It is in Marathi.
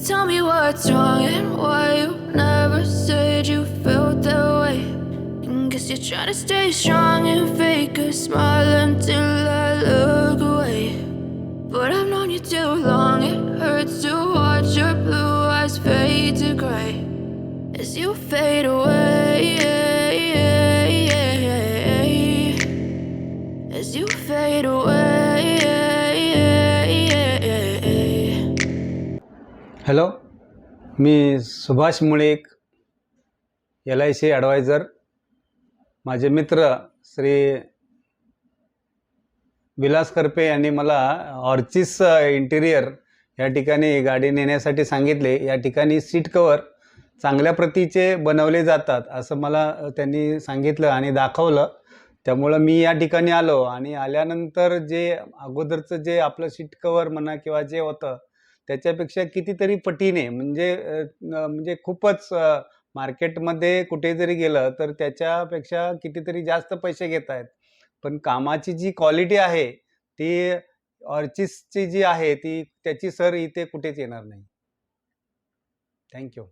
tell me what's wrong and why you never said you felt that way. And guess you're trying to stay strong and fake a smile until I look away. But I've known you too long, it hurts to watch your blue eyes fade to gray as you fade away, as you fade away. Hello, मी सुभाष मुळेक, LIC ॲडवायझर. माझे मित्र श्री विलास करपे यांनी मला ऑर्चिस इंटिरियर या ठिकाणी गाडी नेण्यासाठी सांगितले. या ठिकाणी सीट कवर चांगल्या प्रतीचे बनवले जातात असं मला त्यांनी सांगितलं आणि दाखवलं. त्यामुळं मी या ठिकाणी आलो आणि आल्यानंतर जे अगोदरचं जे आपलं सीट कवर म्हणा किंवा जे होतं त्याच्यापेक्षा कितीतरी पटीने म्हणजे खूपच मार्केटमध्ये कुठे जरी गेलं तर त्याच्यापेक्षा कितीतरी जास्त पैसे घेत आहेत. पण कामाची जी क्वालिटी आहे ती ऑर्चिसची जी आहे ती त्याची सर इथे कुठेच येणार नाही. थँक्यू.